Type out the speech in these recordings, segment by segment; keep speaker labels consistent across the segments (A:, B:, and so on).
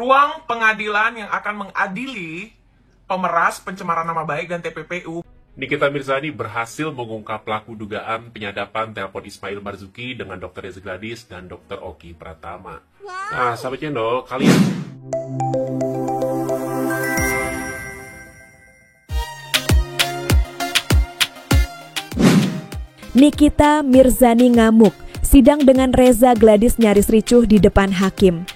A: ruang pengadilan yang akan mengadili pemeras pencemaran nama baik dan TPPU.
B: Nikita Mirzani berhasil mengungkap pelaku dugaan penyadapan telepon Ismail Marzuki dengan Dr. Reza Gladys dan Dr. Oki Pratama. Nah, sahabat channel, kalian...
C: Nikita Mirzani ngamuk, sidang dengan Reza Gladys nyaris ricuh di depan hakim.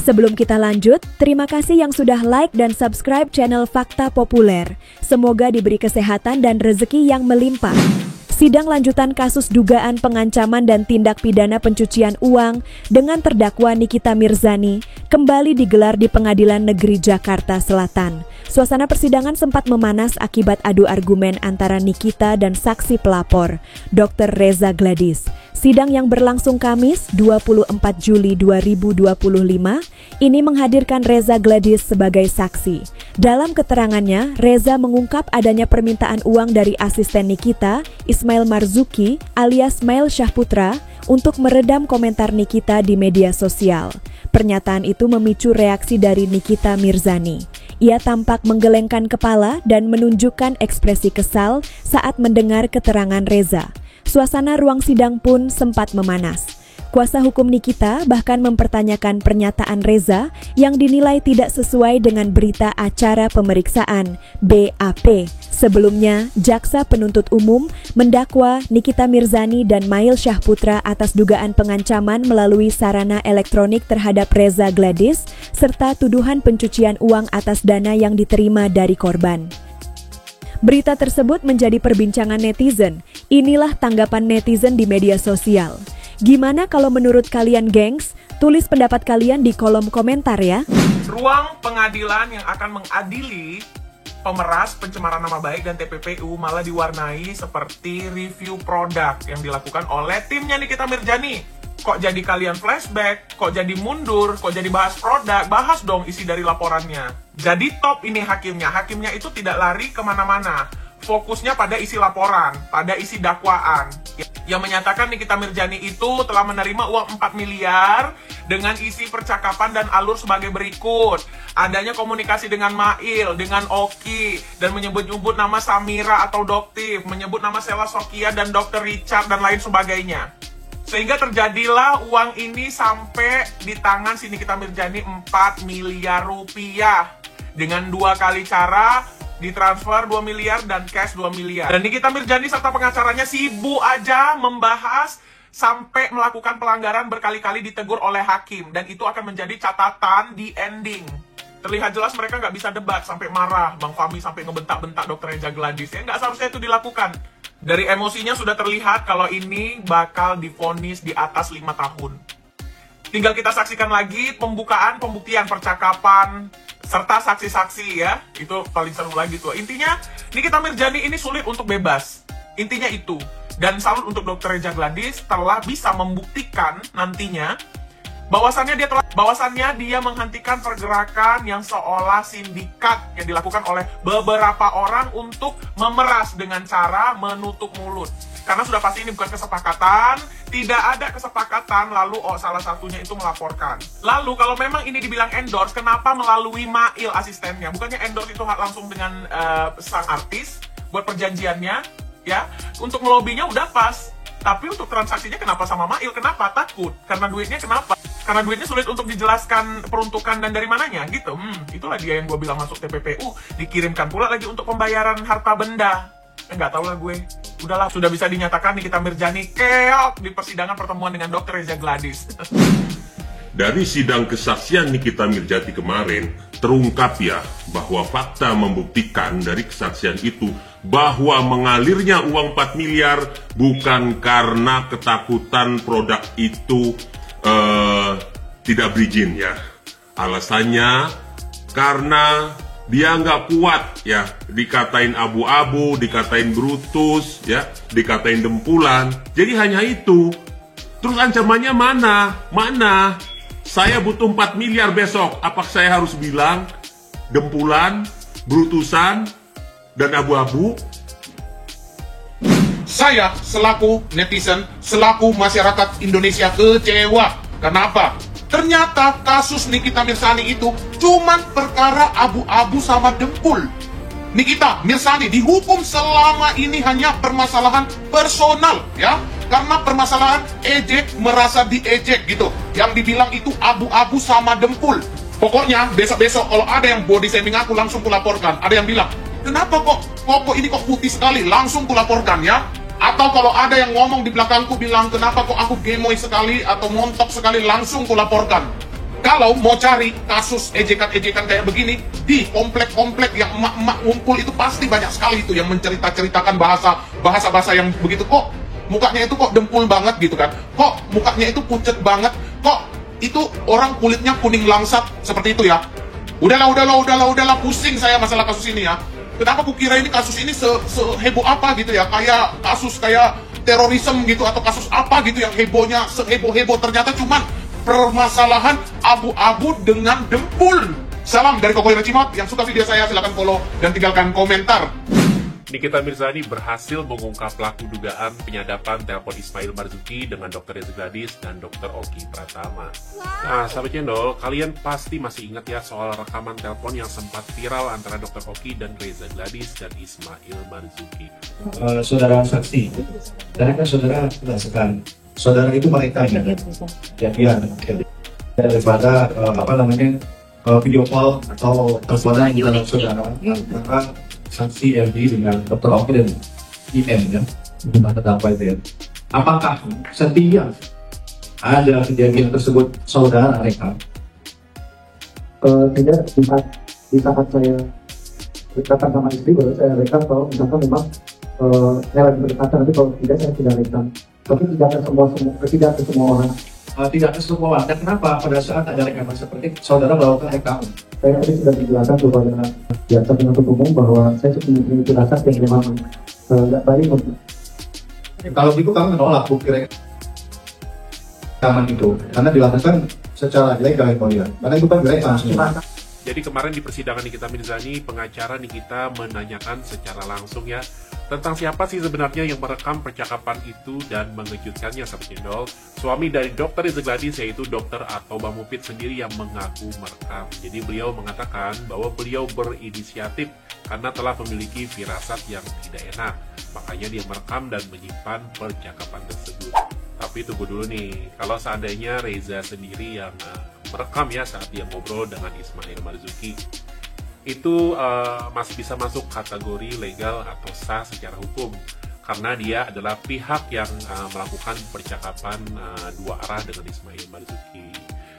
C: Sebelum kita lanjut, terima kasih yang sudah like dan subscribe channel Fakta Populer. Semoga diberi kesehatan dan rezeki yang melimpah. Sidang lanjutan kasus dugaan pengancaman dan tindak pidana pencucian uang dengan terdakwa Nikita Mirzani kembali digelar di Pengadilan Negeri Jakarta Selatan. Suasana persidangan sempat memanas akibat adu argumen antara Nikita dan saksi pelapor, Dr. Reza Gladys. Sidang yang berlangsung Kamis 24 Juli 2025 ini menghadirkan Reza Gladys sebagai saksi. Dalam keterangannya, Reza mengungkap adanya permintaan uang dari asisten Nikita, Ismail Marzuki alias Mail Syahputra, untuk meredam komentar Nikita di media sosial. Pernyataan itu memicu reaksi dari Nikita Mirzani. Ia tampak menggelengkan kepala dan menunjukkan ekspresi kesal saat mendengar keterangan Reza. Suasana ruang sidang pun sempat memanas. Kuasa hukum Nikita bahkan mempertanyakan pernyataan Reza yang dinilai tidak sesuai dengan berita acara pemeriksaan BAP. Sebelumnya, Jaksa Penuntut Umum mendakwa Nikita Mirzani dan Mail Syahputra atas dugaan pengancaman melalui sarana elektronik terhadap Reza Gladys serta tuduhan pencucian uang atas dana yang diterima dari korban. Berita tersebut menjadi perbincangan netizen. Inilah tanggapan netizen di media sosial. Gimana kalau menurut kalian, gengs? Tulis pendapat kalian di kolom komentar ya.
A: Ruang pengadilan yang akan mengadili pemeras pencemaran nama baik dan TPPU malah diwarnai seperti review produk yang dilakukan oleh timnya Nikita Mirzani. Kok jadi kalian flashback? Kok jadi mundur? Kok jadi bahas produk? Bahas dong isi dari laporannya. Jadi top ini hakimnya. Hakimnya itu tidak lari kemana-mana. Fokusnya pada isi laporan, pada isi dakwaan. Yang menyatakan Nikita Mirzani itu telah menerima uang 4 miliar dengan isi percakapan dan alur sebagai berikut. Adanya komunikasi dengan Mail, dengan Oki, dan menyebut-nyebut nama Samira atau Doktif, menyebut nama Sela Sokia dan Dr. Richard dan lain sebagainya. Sehingga terjadilah uang ini sampai di tangan si Nikita Mirzani 4 miliar rupiah. Dengan 2 kali cara, ditransfer 2 miliar dan cash 2 miliar. Dan Nikita Mirzani serta pengacaranya sibuk aja membahas sampai melakukan pelanggaran berkali-kali ditegur oleh hakim. Dan itu akan menjadi catatan di ending. Terlihat jelas mereka nggak bisa debat sampai marah. Bang Fahmi sampai ngebentak-bentak Dr. Reza Gladys. Ya nggak seharusnya itu dilakukan. Dari emosinya sudah terlihat kalau ini bakal divonis di atas 5 tahun. Tinggal kita saksikan lagi pembukaan, pembuktian, percakapan, serta saksi-saksi ya. Itu paling seru lagi tuh. Intinya, Nikita Mirzani ini sulit untuk bebas. Intinya itu. Dan salut untuk Dr. Reza Gladys telah bisa membuktikan nantinya bahwasannya dia menghentikan pergerakan yang seolah sindikat yang dilakukan oleh beberapa orang untuk memeras dengan cara menutup mulut. Karena sudah pasti ini bukan kesepakatan, tidak ada kesepakatan, lalu salah satunya itu melaporkan. Lalu kalau memang ini dibilang endorse, kenapa melalui Mail asistennya? Bukannya endorse itu langsung dengan sang artis buat perjanjiannya, ya? Untuk ngelobinya udah pas, tapi untuk transaksinya kenapa sama Mail? Kenapa? Takut. Karena duitnya kenapa? Karena duitnya sulit untuk dijelaskan peruntukan dan dari mananya gitu. Itulah dia yang gue bilang masuk TPPU, dikirimkan pula lagi untuk pembayaran harta benda. Nggak tahu lah gue. Udahlah, sudah bisa dinyatakan Nikita Mirzani keok di persidangan pertemuan dengan Dr. Reza Gladys.
D: Dari sidang kesaksian Nikita Mirzani kemarin, terungkap ya bahwa fakta membuktikan dari kesaksian itu bahwa mengalirnya uang 4 miliar bukan karena ketakutan produk itu tidak berizin ya. Alasannya karena dia nggak kuat ya, dikatain abu-abu, dikatain brutus ya, dikatain dempulan. Jadi hanya itu. Terus ancamannya mana? Saya butuh 4 miliar besok. Apakah saya harus bilang dempulan, brutusan, dan abu-abu?
E: Saya selaku netizen, selaku masyarakat Indonesia kecewa. Kenapa?
A: Ternyata kasus Nikita Mirzani itu cuman perkara abu-abu sama dempul. Nikita Mirzani dihukum selama ini hanya permasalahan personal, ya. Karena permasalahan ejek merasa diejek gitu. Yang dibilang itu abu-abu sama dempul. Pokoknya besok-besok kalau ada yang body shaming aku langsung kulaporkan. Ada yang bilang, kenapa kok ini kok putih sekali? Langsung kulaporkan ya. Atau kalau ada yang ngomong di belakangku bilang, kenapa kok aku gemoy sekali atau montok sekali, langsung kulaporkan. Kalau mau cari kasus ejekan-ejekan kayak begini, di komplek-komplek yang emak-emak ngumpul itu pasti banyak sekali itu yang mencerita-ceritakan bahasa yang begitu. Kok mukanya itu kok dempul banget gitu kan? Kok mukanya itu pucet banget? Kok itu orang kulitnya kuning langsat seperti itu ya? Udahlah, pusing saya masalah kasus ini ya. Kenapa aku kira ini kasus ini seheboh apa gitu ya, kayak kasus kayak terorisme gitu atau kasus apa gitu yang hebohnya seheboh-heboh, ternyata cuman permasalahan abu-abu dengan dempul. Salam dari Koko Cimot. Yang suka video saya silahkan follow dan tinggalkan komentar.
B: Nikita Mirzani berhasil mengungkap pelaku dugaan penyadapan telepon Ismail Marzuki dengan Dr. Reza Gladys dan Dr. Oki Pratama. Nah, sahabat channel, kalian pasti masih ingat ya soal rekaman telepon yang sempat viral antara Dr. Oki dan Reza Gladys dan Ismail Marzuki.
E: Saudara saksi, karena kan saudara merasakan, saudara itu mereka ya, daripada video call atau teleponan dengan saudara, maka saksi MD dengan Dr. Oki dan IM ya, gimana terdakwa itu ya. Apakah setiap ada kejadian tersebut saudara rekam?
F: Tidak, di saat saya berdekatan sama istri baru saya rekam kalau misalkan memang saya lagi berdekatan, tapi kalau tidak saya tidak rekam. Tapi tidak ke semua orang.
E: Tidak ke semua orang. Dan kenapa pada saat ada rekaman seperti saudara melakukan rekaman?
F: Saya tadi sudah dijelaskan kepada jaksa penuntut umum bahwa saya sudah mempunyai firasat yang memang nggak baik.
E: Kalau gitu kami menolak bukti rekaman itu karena dilakukan secara ilegal ya, karena itu kan ilegal.
B: Jadi kemarin di persidangan Nikita Mirzani, pengacara Nikita menanyakan secara langsung ya tentang siapa sih sebenarnya yang merekam percakapan itu, dan mengejutkannya sahabat channel, suami dari Dr. Reza Gladys yaitu Dr. atau Bang Mufid sendiri yang mengaku merekam. Jadi beliau mengatakan bahwa beliau berinisiatif karena telah memiliki firasat yang tidak enak, makanya dia merekam dan menyimpan percakapan tersebut. Tapi tunggu dulu nih, kalau seandainya Reza sendiri yang merekam ya saat dia ngobrol dengan Ismail Marzuki, itu masih bisa masuk kategori legal atau sah secara hukum karena dia adalah pihak yang melakukan percakapan dua arah dengan Ismail Marzuki.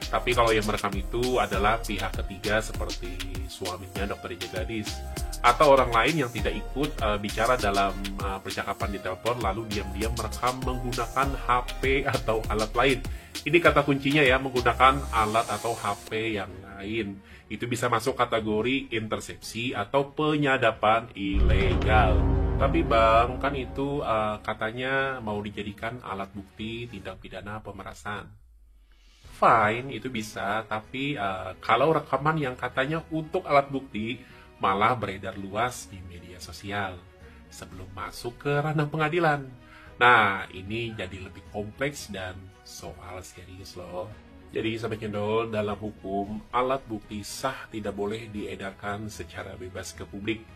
B: Tapi kalau yang merekam itu adalah pihak ketiga seperti suaminya Dr. Reza Gladys atau orang lain yang tidak ikut bicara dalam percakapan di telepon lalu diam-diam merekam menggunakan HP atau alat lain. Ini kata kuncinya ya, menggunakan alat atau HP yang lain. Itu bisa masuk kategori intersepsi atau penyadapan ilegal. Tapi Bang, kan itu katanya mau dijadikan alat bukti tindak pidana pemerasan. Fine, itu bisa, tapi kalau rekaman yang katanya untuk alat bukti malah beredar luas di media sosial sebelum masuk ke ranah pengadilan. Nah, ini jadi lebih kompleks dan soal serius loh. Jadi sahabat channel, dalam hukum, alat bukti sah tidak boleh diedarkan secara bebas ke publik.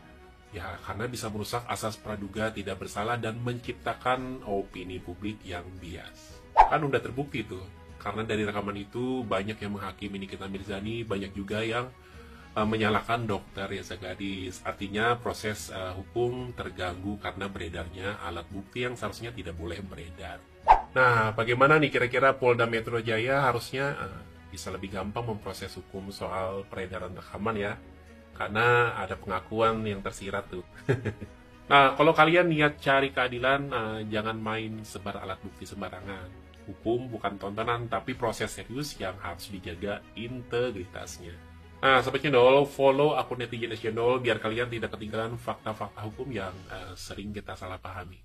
B: Ya, karena bisa merusak asas praduga tidak bersalah dan menciptakan opini publik yang bias. Kan udah terbukti tuh, karena dari rekaman itu banyak yang menghakimi Nikita Mirzani, banyak juga yang menyalahkan Dr. Reza Gladys. Artinya proses hukum terganggu karena beredarnya alat bukti yang seharusnya tidak boleh beredar. Nah, bagaimana nih kira-kira Polda Metro Jaya harusnya bisa lebih gampang memproses hukum soal peredaran rekaman ya? Karena ada pengakuan yang tersirat tuh. Nah, kalau kalian niat cari keadilan, jangan main sebar alat bukti sembarangan. Hukum bukan tontonan, tapi proses serius yang harus dijaga integritasnya. Nah, sahabat channel, follow akun netizen channel biar kalian tidak ketinggalan fakta-fakta hukum yang sering kita salah pahami.